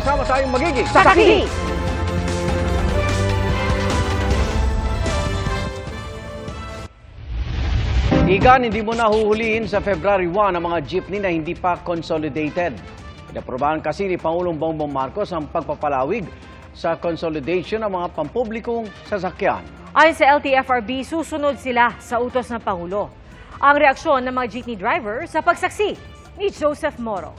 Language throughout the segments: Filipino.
kasama sa aming magiging Saksi! Igan, hindi mo nahuhulihin sa February 1 ang mga jeepney na hindi pa consolidated. Inaprobahan kasi ni Pangulong Bongbong Marcos ang pagpapalawig sa consolidation ng mga pampublikong sasakyan. Ayon sa LTFRB, susunod sila sa utos ng Pangulo. Ang reaksyon ng mga jeepney driver sa pagsaksi ni Joseph Moro.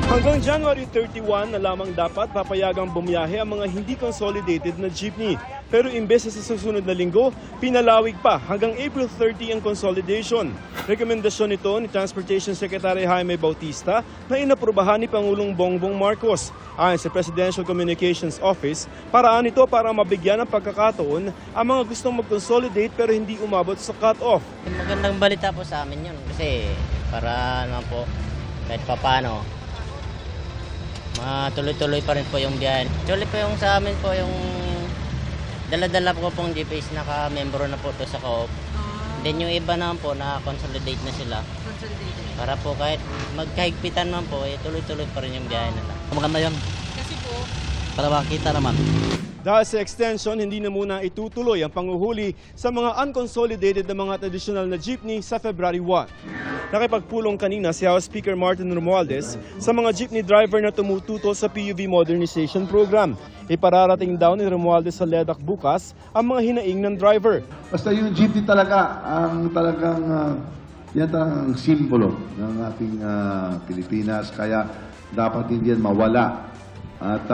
Hanggang January 31 na lamang dapat papayagang bumiyahe ang mga hindi consolidated na jeepney. Pero imbes na sa susunod na linggo, pinalawig pa hanggang April 30 ang consolidation. Rekomendasyon nito ni Transportation Secretary Jaime Bautista na inaprubahan ni Pangulong Bongbong Marcos. Ayon sa Presidential Communications Office, paraan ito para mabigyan ng pagkakataon ang mga gustong mag-consolidate pero hindi umabot sa cut-off. Magandang balita po sa amin yun kasi para naman po kahit papano matuloy-tuloy pa rin po yung biyahe. Tuloy po yung sa amin po yung dala-dala po pong GPS, naka-membro na po to sa co-op. Then yung iba naman po, na-consolidate na sila. Para po kahit magkahigpitan naman po, tuloy-tuloy pa rin yung biyahe nila. Maganda yan. Kasi po, para makita naman. Dahil sa extension, hindi na muna itutuloy ang panguhuli sa mga unconsolidated na mga traditional na jeepney sa February 1. Nakipagpulong kanina si House Speaker Martin Romualdez sa mga jeepney driver na tumututol sa PUV Modernization Program. Ipararating daw ni Romualdez sa LEDAC bukas ang mga hinaing ng driver. Basta yung jeepney talaga, ang talagang, yan talagang simbolo ng ating Pilipinas. Kaya dapat hindi yan mawala. At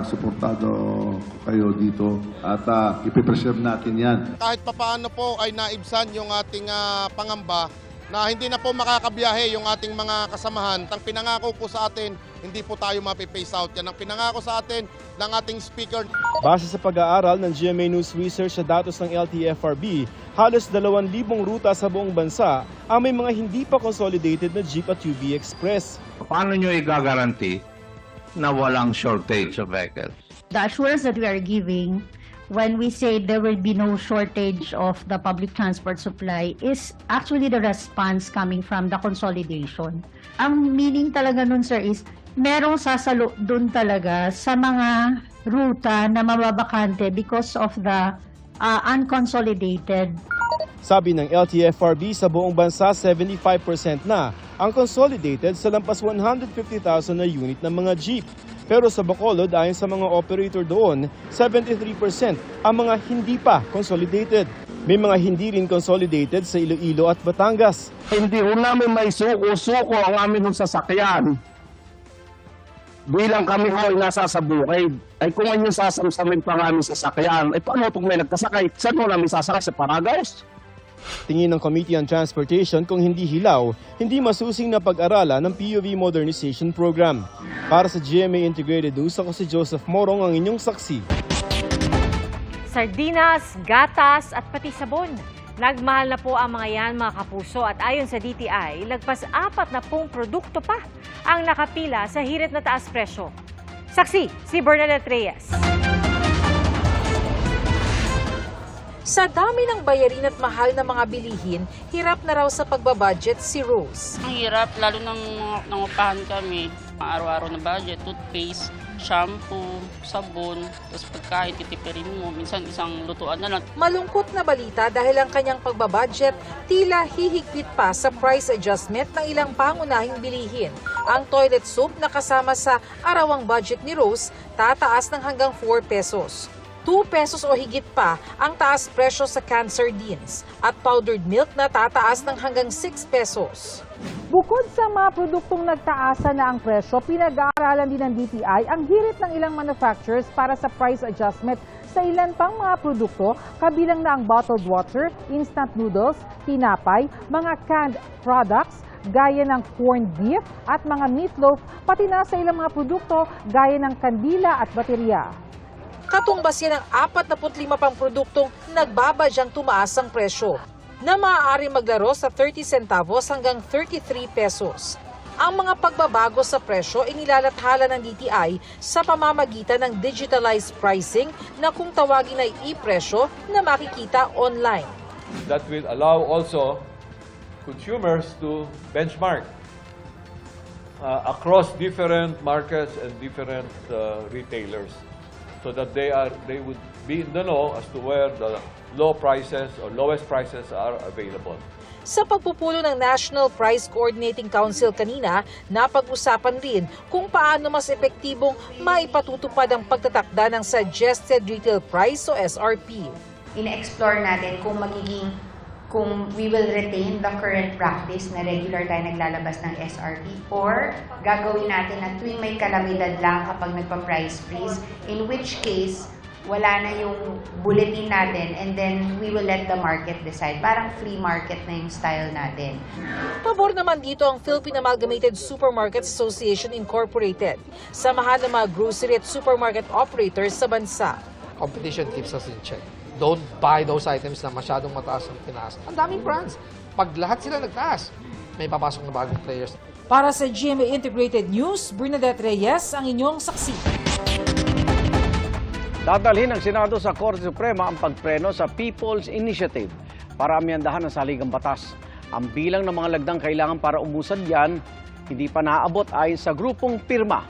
suportado ko kayo dito at ipipreserve natin yan. Kahit papaano po ay naibsan yung ating pangamba na hindi na po makakabiyahe yung ating mga kasamahan. Ang pinangako po sa atin, hindi po tayo mapipace out. Yan ang pinangako sa atin ng ating speaker. Base sa pag-aaral ng GMA News Research sa datos ng LTFRB, halos 2,000 rutang sa buong bansa ang may mga hindi pa consolidated na jeep at UV Express. Paano nyo i-guarantee na walang shortage of vehicles? The assurance that we are giving when we say there will be no shortage of the public transport supply is actually the response coming from the consolidation. Ang meaning talaga nun, sir, is merong sasalo dun talaga sa mga ruta na mababakante because of the unconsolidated. Sabi ng LTFRB, sa buong bansa 75% na ang consolidated sa lampas 150,000 na unit ng mga jeep. Pero sa Bacolod, ayon sa mga operator doon, 73% ang mga hindi pa consolidated. May mga hindi rin consolidated sa Iloilo at Batangas. Hindi ho namin may suko-suko ang aming sasakyan. Bilang kami ho ay nasa sa bukid. Ay kung ano yung sasamsamin pa ng aming sasakyan, ay paano itong may nagkasakay? Saan mo namin sasakay? Sa Paragaos? Tingin ng Committee on Transportation kung hindi hilaw, hindi masusing na pag-aralan ng PUV Modernization Program. Para sa GMA Integrated News, ako si Joseph Morong, ang inyong saksi. Sardinas, gatas at pati sabon. Nagmahal na po ang mga yan, mga kapuso, at ayon sa DTI, lagpas 40 produkto pa ang nakapila sa hirit na taas presyo. Saksi, si Bernadette Reyes. Sa dami ng bayarin at mahal na mga bilihin, hirap na raw sa pagbabudget si Rose. Ang hirap, lalo nang nangupahan kami. Araw-araw na budget, toothpaste, shampoo, sabon, tapos pagkain, titipirin mo. Minsan isang lutuan na lang. Malungkot na balita dahil ang kanyang pagbabudget tila hihigpit pa sa price adjustment ng ilang pangunahing bilihin. Ang toilet soap na kasama sa arawang budget ni Rose, tataas ng hanggang 4 pesos. 2 pesos o higit pa ang taas presyo sa canned sardines at powdered milk na tataas ng hanggang 6 pesos. Bukod sa mga produktong nagtaasa na ang presyo, pinag-aaralan din ng DTI ang hirit ng ilang manufacturers para sa price adjustment sa ilan pang mga produkto, kabilang na ang bottled water, instant noodles, tinapay, mga canned products, gaya ng corned beef at mga meatloaf, pati na sa ilang mga produkto gaya ng kandila at baterya. Katumbas yan ang 45 pang produktong nagbabadyang tumaas ang presyo, na maaari maglaro sa 30 centavos hanggang 33 pesos. Ang mga pagbabago sa presyo inilalathala ng DTI sa pamamagitan ng digitalized pricing na kung tawagin ay e-presyo na makikita online. That will allow also consumers to benchmark across different markets and different retailers, so that they would be in the know as to where the low prices or lowest prices are available. Sa pagpupulo ng National Price Coordinating Council kanina, napag-usapan rin kung paano mas epektibong maipatutupad ang pagtatakda ng Suggested Retail Price o SRP. Ina-explore natin kung we will retain the current practice na regular tayo naglalabas ng SRP or gagawin natin na tuwing may kalamidad lang kapag nagpa-price freeze, in which case wala na yung bulletin natin and then we will let the market decide. Parang free market na yung style natin. Pabor naman dito ang Philippine Amalgamated Supermarkets Association Incorporated, samahan ng mga grocery at supermarket operators sa bansa. Competition keeps us in check. Don't buy those items na masyadong mataas ang tinaas. Ang daming brands. Pag lahat sila nagtaas, may papasok na bagong players. Para sa GMA Integrated News, Bernadette Reyes ang inyong saksi. Dadalhin ng Senado sa Korte Suprema ang pagpreno sa People's Initiative para amyandahan ang saligang batas. Ang bilang ng mga lagdang kailangan para umusad yan, hindi pa naaabot ayon sa grupong pirma.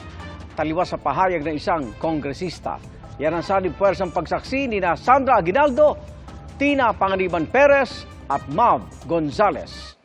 Taliwas sa pahayag ng isang kongresista. Yan ang sanib puwersang pagsaksi ni na Sandra Aguinaldo, Tina Panganiban Perez at Mav Gonzales.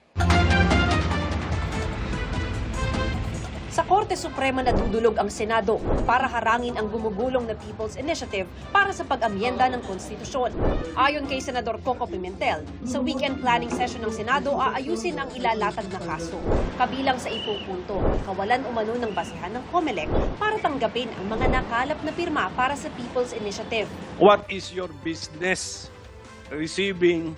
Sa Korte Suprema nadudulog ang Senado para harangin ang gumugulong na People's Initiative para sa pag-amyenda ng konstitusyon. Ayon kay Senador Coco Pimentel, sa weekend planning session ng Senado aayusin ang ilalatag na kaso. Kabilang sa ipupunto ang kawalan umano ng basihan ng COMELEC para tanggapin ang mga nakalap na pirma para sa People's Initiative. What is your business receiving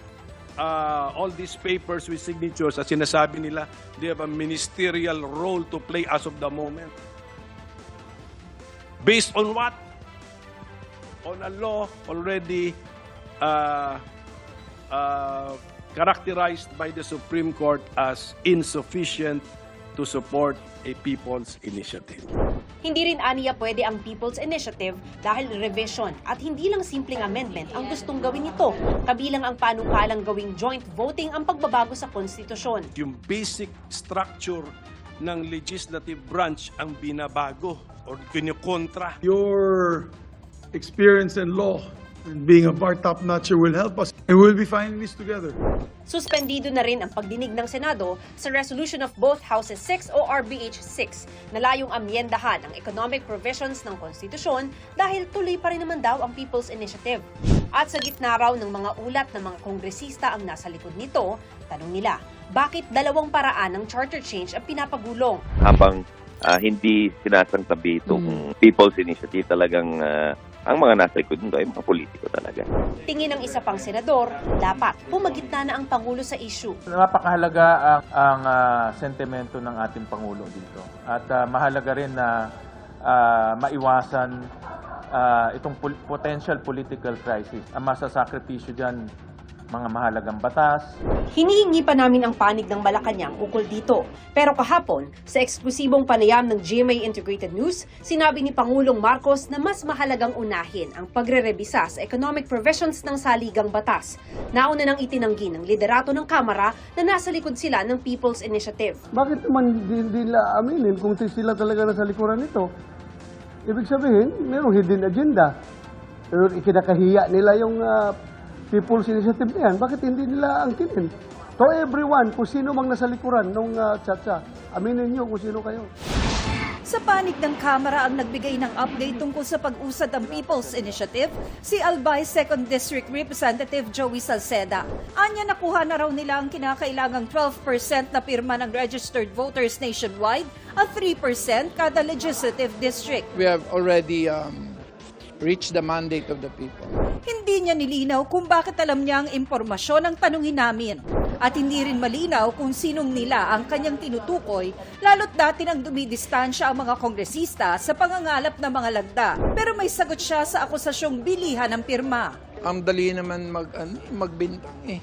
all these papers with signatures? At sinasabi nila, they have a ministerial role to play as of the moment. Based on what? On a law already characterized by the Supreme Court as insufficient to support a people's initiative. Hindi rin aniya pwede ang People's Initiative dahil revision at hindi lang simpleng amendment ang gustong gawin nito. Kabilang ang panukalang gawing joint voting ang pagbabago sa konstitusyon. Yung basic structure ng legislative branch ang binabago o kinukontra. Your experience in law and being a bar top-notcher will help us, and we'll be finding this together. Suspendido na rin ang pagdinig ng Senado sa resolution of both Houses 6 o RBH 6 na layong amyendahan ang economic provisions ng konstitusyon dahil tuloy pa rin naman daw ang People's Initiative. At sa gitna raw ng mga ulat ng mga kongresista ang nasa likod nito, tanong nila, bakit dalawang paraan ng charter change ang pinapagulong? Habang hindi sinasangtabi itong People's Initiative, talagang ang mga nasa likod nito ay mga politiko talaga. Tingin ng isa pang senador, dapat pumagitna na ang Pangulo sa issue. Napakahalaga ang sentimento ng ating Pangulo dito. At mahalaga rin na maiwasan itong potential political crisis. Ang masasakripisyo dyan, mga mahalagang batas. Hinihingi pa namin ang panig ng Malacanang ukol dito. Pero kahapon, sa eksklusibong panayam ng GMA Integrated News, sinabi ni Pangulong Marcos na mas mahalagang unahin ang pagre-rebisa sa economic provisions ng saligang batas. Nauna nang itinanggi ng liderato ng Kamara na nasa likod sila ng People's Initiative. Bakit naman hindi nila aminin kung sila talaga nasa likuran nito? Ibig sabihin, mayroong hidden agenda. Pero ikinakahiya nila yung People's Initiative na yan, bakit hindi nila angkinin? To everyone, kung sino mang nasa likuran nung tsatsa, aminin nyo kung sino kayo. Sa panig ng Kamara ang nagbigay ng update tungkol sa pag-usad ng People's Initiative, si Albay 2nd District Representative Joey Salceda. Anya nakuha na raw nila ang kinakailangang 12% na pirma ng registered voters nationwide at 3% kada legislative district. We have already reach the mandate of the people. Hindi niya nilinaw kung bakit alam niya ang impormasyon ang tanungin namin. At hindi rin malinaw kung sinong nila ang kanyang tinutukoy, lalo't dati nang dumidistansya ang mga kongresista sa pangangalap ng mga lagda. Pero may sagot siya sa akusasyong bilihan ng pirma. Ang dali naman magbintang eh.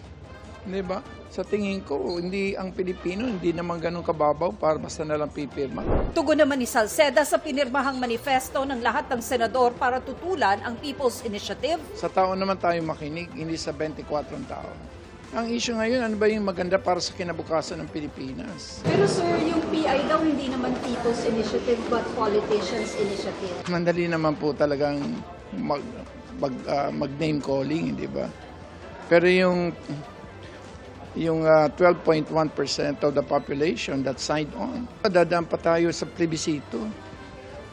Di ba? Sa tingin ko, hindi ang Pilipino, hindi naman ganun kababaw para basta nalang pipirma. Tugon naman ni Salceda sa pinirmahang manifesto ng lahat ng senador para tutulan ang People's Initiative. Sa tao naman tayo makinig, hindi sa 24 tao. Ang issue ngayon, ano ba yung maganda para sa kinabukasan ng Pilipinas? Pero sir, yung PI daw hindi naman People's Initiative but Politicians Initiative. Mandali naman po talagang mag-name calling, di ba? Pero yung 12.1% of the population that signed on, dadaan pa tayo sa plebisito.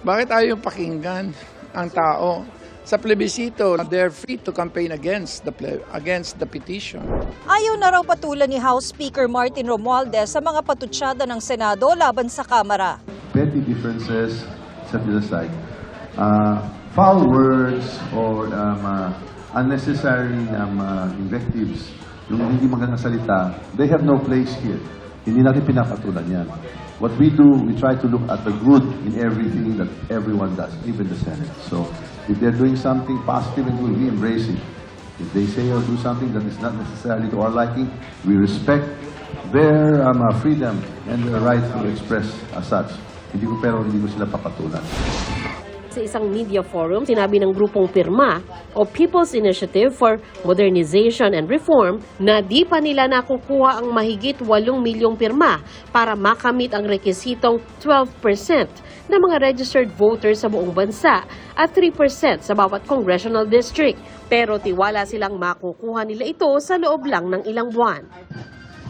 Bakit ayaw pakinggan ang tao? Sa plebisito, they're free to campaign against the petition. Ayaw na raw patulan ni House Speaker Martin Romualdez sa mga patutsada ng Senado laban sa Kamara. Petty differences, such as like foul words or unnecessary invectives, yung hindi magandang salita, they have no place here. Hindi natin pinapatulan yan. What we do, we try to look at the good in everything that everyone does, even the Senate. So, if they're doing something positive and good, we embrace it. If they say or do something that is not necessarily to our liking, we respect their freedom and their right to express as such. Hindi ko sila papatulan. Sa isang media forum, sinabi ng grupong Pirma o People's Initiative for Modernization and Reform na di pa nila nakukuha ang mahigit 8 milyong pirma para makamit ang rekisitong 12% ng mga registered voters sa buong bansa at 3% sa bawat congressional district. Pero tiwala silang makukuha nila ito sa loob lang ng ilang buwan.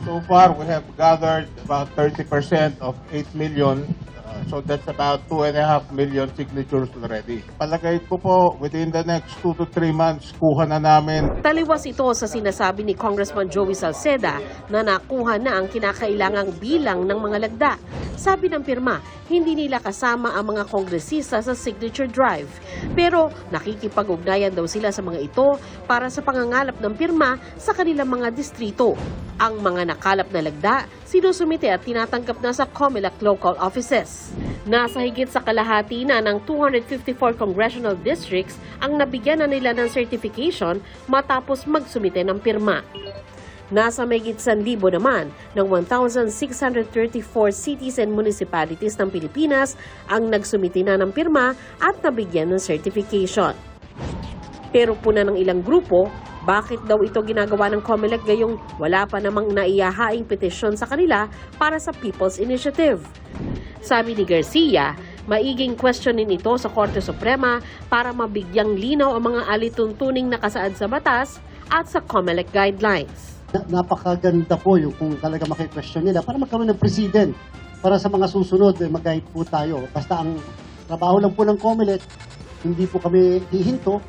So far, we have gathered about 30% of 8 million. So that's about 2.5 million signatures already. Palagay ko po, within the next 2 to 3 months, kuha na namin. Taliwas ito sa sinasabi ni Congressman Joey Salceda na nakuha na ang kinakailangang bilang ng mga lagda. Sabi ng pirma, hindi nila kasama ang mga kongresista sa signature drive. Pero nakikipag-ugnayan daw sila sa mga ito para sa pangangalap ng pirma sa kanilang mga distrito. Ang mga nakalap na lagda, sinusumite at tinatanggap na sa COMELEC local offices. Nasa higit sa kalahati na ng 254 congressional districts ang nabigyan na nila ng certification matapos magsumite ng pirma. Nasa mahigit 1,000 naman ng 1,634 cities and municipalities ng Pilipinas ang nagsumite na ng pirma at nabigyan ng certification. Pero puna ng ilang grupo, bakit daw ito ginagawa ng COMELEC gayong wala pa namang naihahaing petisyon sa kanila para sa People's Initiative? Sabi ni Garcia, maiging questionin ito sa Korte Suprema para mabigyang linaw ang mga alituntuning nakasaad sa batas at sa COMELEC guidelines. Napakaganda po yung kung talaga maki-question nila para magkaroon ng president para sa mga susunod, mag-guide po tayo. Basta ang trabaho lang po ng COMELEC, hindi po kami hihinto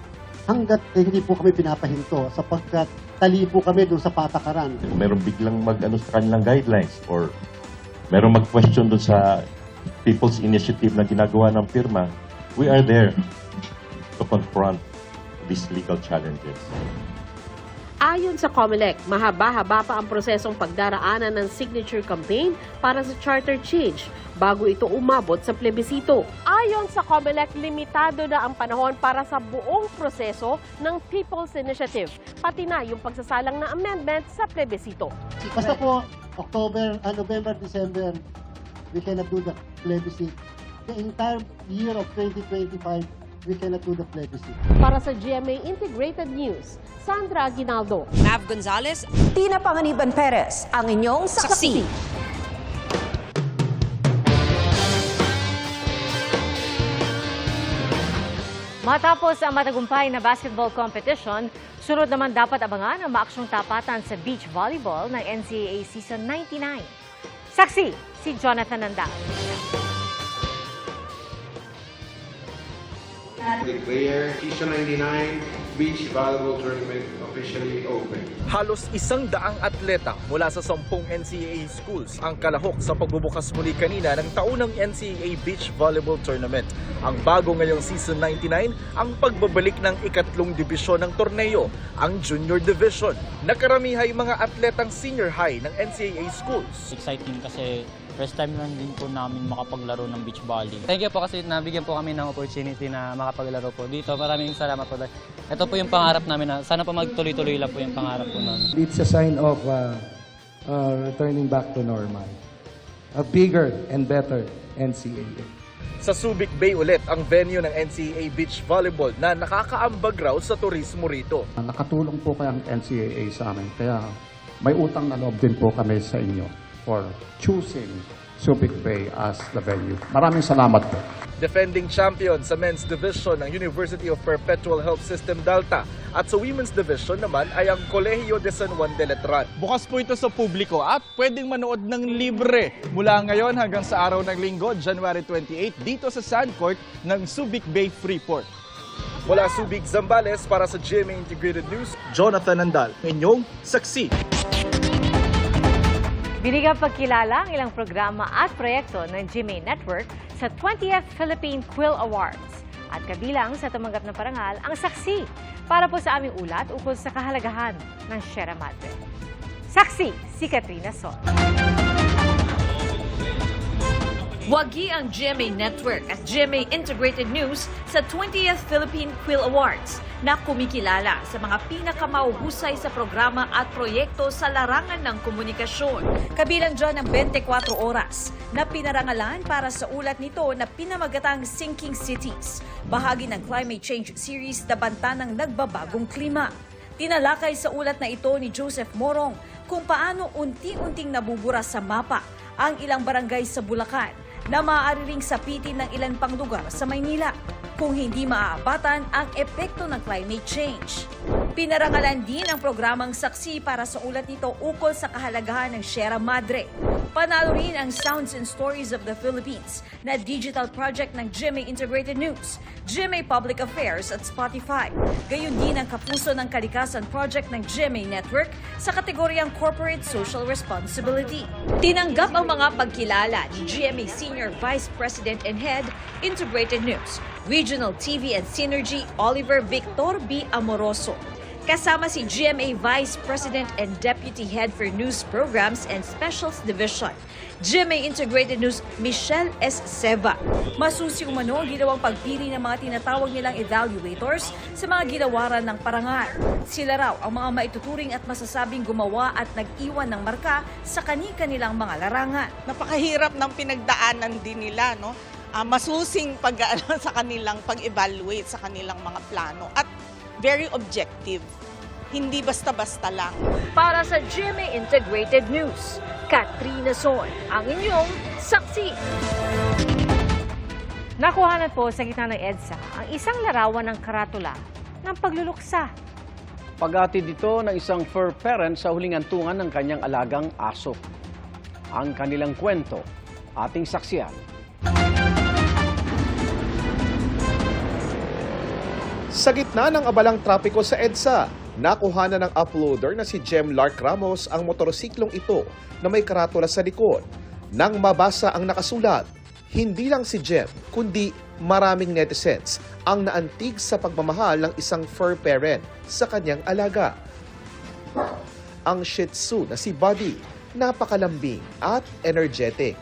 hanggat hindi po kami pinapahinto sapagkat tali po kami doon sa patakaran. Merong biglang mag-ano sa kanilang guidelines or merong mag-question doon sa People's Initiative na ginagawa ng pirma, we are there to confront these legal challenges. Ayon sa COMELEC, mahaba-haba pa ang prosesong pagdaraanan ng signature campaign para sa charter change bago ito umabot sa plebisito. Ayon sa COMELEC, limitado na ang panahon para sa buong proseso ng People's Initiative, pati na yung pagsasalang ng amendment sa plebisito. Basta po, October, November, December, we cannot do the plebiscite. The entire year of 2025, we cannot do the plebiscite. Para sa GMA Integrated News, Sandra Aguinaldo. Mav Gonzalez. Tina Panganiban Perez, ang inyong saksi. Matapos ang matagumpay na basketball competition, sunod naman dapat abangan ang maaksyong tapatan sa beach volleyball ng NCAA Season 99. Saksi, si Jonathan Nanda. Declare Season 99 Beach Volleyball Tournament officially open. Halos 100 atleta mula sa 10 NCAA schools ang kalahok sa pagbubukas muli kanina ng taunang NCAA Beach Volleyball Tournament. Ang bago ngayong Season 99, ang pagbabalik ng ikatlong dibisyon ng torneo, ang Junior Division. Nakaramihay mga atletang senior high ng NCAA schools. Exciting kasi first time lang din po namin makapaglaro ng beach volley. Thank you po kasi nabigyan po kami ng opportunity na makapaglaro po dito. Maraming salamat po. Ito po yung pangarap namin na sana po magtuloy-tuloy lang po yung pangarap po namin. It's a sign of returning back to normal. A bigger and better NCAA. Sa Subic Bay ulit ang venue ng NCAA Beach Volleyball na nakakaambag raw sa turismo rito. Nakatulong po kaya ang NCAA sa amin. Kaya may utang na loob din po kami sa inyo for choosing Subic Bay as the venue. Maraming salamat po. Defending champion sa men's division ng University of Perpetual Health System Delta at sa women's division naman ay ang Colegio de San Juan de Letran. Bukas po ito sa publiko at pwedeng manood ng libre mula ngayon hanggang sa araw ng Linggo, January 28, dito sa Sand Court ng Subic Bay Freeport. Mula Subic, Zambales para sa GMA Integrated News, Jonathan Nandal, inyong saksi. Binigang pagkilala ang ilang programa at proyekto ng GMA Network sa 20th Philippine Quill Awards. At kabilang sa tumanggap ng parangal ang saksi para po sa aming ulat ukol sa kahalagahan ng Sierra Madre. Saksi, si Katrina Son. Wagi ang GMA Network at GMA Integrated News sa 20th Philippine Quill Awards na kumikilala sa mga pinakamauhusay sa programa at proyekto sa larangan ng komunikasyon. Kabilang dyan ang 24 oras na pinarangalan para sa ulat nito na pinamagatang Sinking Cities, bahagi ng climate change series na banta ng nagbabagong klima. Tinalakay sa ulat na ito ni Joseph Morong kung paano unti-unting nabubura sa mapa ang ilang barangay sa Bulacan na maaari ring sapitin ng ilan pang lugar sa Maynila kung hindi maaabatan ang epekto ng climate change. Pinarangalan din ang programang saksi para sa ulat nito ukol sa kahalagahan ng Sierra Madre. Panalo rin ang Sounds and Stories of the Philippines na digital project ng GMA Integrated News, GMA Public Affairs at Spotify. Gayon din ang Kapuso ng Kalikasan project ng GMA Network sa kategoryang Corporate Social Responsibility. Tinanggap ang mga pagkilala ni GMA Senior Vice President and Head, Integrated News, Regional TV and Synergy, Oliver Victor B. Amoroso. Kasama si GMA Vice President and Deputy Head for News Programs and Specials Division, GMA Integrated News, Michelle S. Seva. Masusi umano ang ginawang pagpili ng mga tinatawag nilang evaluators sa mga ginawaran ng parangal. Sila raw ang mga maituturing at masasabing gumawa at nag-iwan ng marka sa kani-kanilang mga larangan. Napakahirap ng pinagdaanan din nila, no? Masusing sa kanilang pag-evaluate sa kanilang mga plano at very objective. Hindi basta-basta lang. Para sa GMA Integrated News, Katrina Son, ang inyong saksi. Nakuhanan po sa gitna ng EDSA ang isang larawan ng karatula ng pagluluksa. Paghatid dito ng isang fur parent sa huling antungan ng kanyang alagang aso. Ang kanilang kwento, ating saksiyan. Sa gitna ng abalang trapiko sa EDSA, nakuha ng uploader na si Jem Lark Ramos ang motorsiklong ito na may karatula sa likod. Nang mabasa ang nakasulat, hindi lang si Jem, kundi maraming netizens ang naantig sa pagmamahal ng isang fur parent sa kanyang alaga. Ang Shih Tzu na si Buddy, napakalambing at energetic.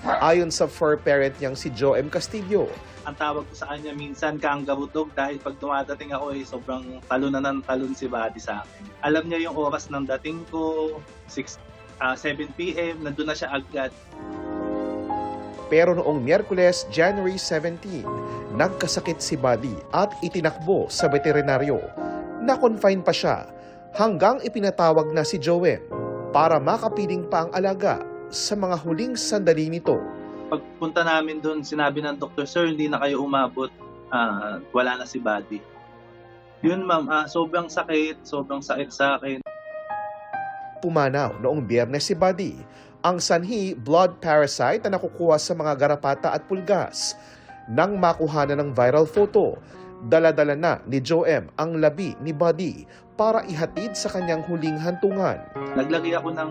Ayon sa fur parent niyang si Joe M. Castillo, ang tawag ko sa kanya minsan kaang gabutog dahil pag dumadating ako sobrang talon na ng talon si Buddy sa akin. Alam niya yung oras ng dating ko, 7 p.m., nandun na siya agad. Pero noong Miyerkules, January 17, nagkasakit si Buddy at itinakbo sa veterinaryo. Na-confine pa siya hanggang ipinatawag na si Joem para makapiling pa ang alaga sa mga huling sandali nito. Pagpunta namin doon, sinabi ng doktor, sir, hindi na kayo umabot, wala na si Buddy. Yun ma'am, sobrang sakit sa akin. Pumanaw noong Biyernes si Buddy, ang sanhi blood parasite na nakukuha sa mga garapata at pulgas. Nang makuha na ng viral photo, dala-dala na ni Joem ang labi ni Buddy para ihatid sa kanyang huling hantungan. Naglagay ako ng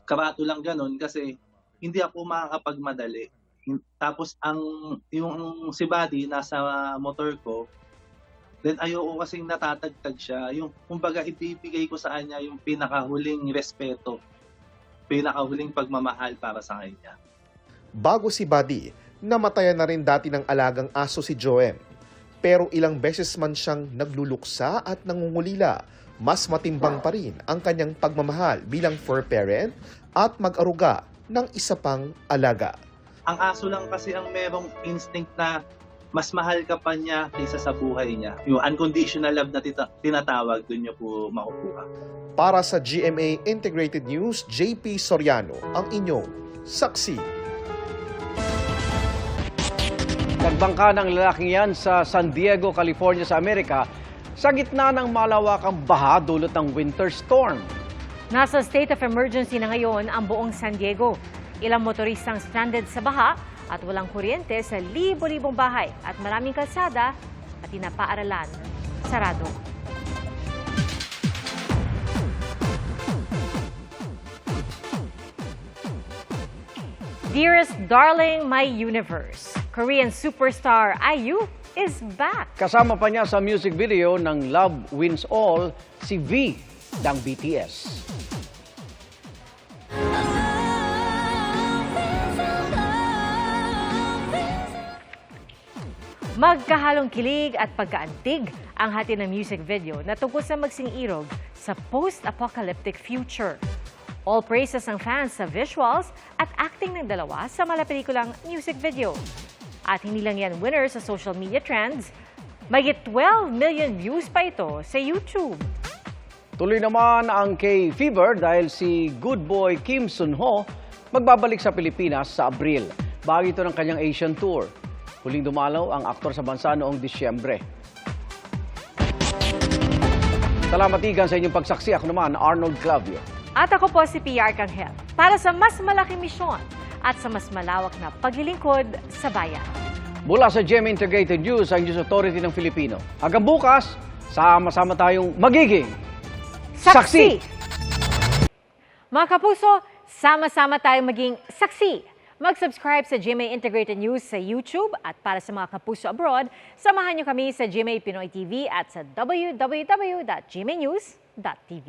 karato lang ganun kasi hindi ako makakapagmadali. Tapos yung si Buddy nasa motor ko, then ayoko kasing natatagtag siya. Yung kumbaga ibibigay ko sa kanya yung pinakahuling respeto, pinakahuling pagmamahal para sa kanya. Bago si Buddy, namatayan na rin dati ng alagang aso si Joem. Pero ilang beses man siyang nagluluksa at nangungulila, mas matimbang pa rin ang kanyang pagmamahal bilang fur parent at mag-aruga ng isa pang alaga. Ang aso lang kasi ang merong instinct na mas mahal ka pa niya kaysa sa buhay niya. Yung unconditional love na tinatawag, doon niyo po makukuha. Para sa GMA Integrated News, JP Soriano, ang inyong saksi. Nagbangka ng lalaking yan sa San Diego, California sa Amerika sa gitna ng malawakang baha dulot ng winter storm. Nasa state of emergency na ngayon ang buong San Diego. Ilang motoristang stranded sa baha at walang kuryente sa libo-libong bahay at maraming kalsada pati na paaralan sarado. Dearest Darling My Universe, Korean superstar IU is back. Kasama pa niya sa music video ng Love Wins All si V ng BTS. Magkahalong kilig at pagkaantig ang hati ng music video na tungkol sa magsing-irog sa post-apocalyptic future. All praises ng fans sa visuals at acting ng dalawa sa malapelikulang music video. At hindi lang yan winner sa social media trends, mahigit 12 million views pa ito sa YouTube. Tuloy naman ang K-Fever dahil si good boy Kim Sun-ho magbabalik sa Pilipinas sa Abril. Bahagi ito ng kanyang Asian tour. Huling dumalaw ang aktor sa bansa noong Disyembre. Salamat igan sa inyong pagsaksi. Ako naman, Arnold Clavio. At ako po si PR Canghel para sa mas malaking misyon at sa mas malawak na paglilingkod sa bayan. Mula sa GMA Integrated News, ang News Authority ng Filipino. Hanggang bukas, sama-sama tayong magiging saksi! Mga kapuso, sama-sama tayong maging saksi. Mag-subscribe sa GMA Integrated News sa YouTube at para sa mga kapuso abroad, samahan niyo kami sa GMA Pinoy TV at sa www.gmanews.tv.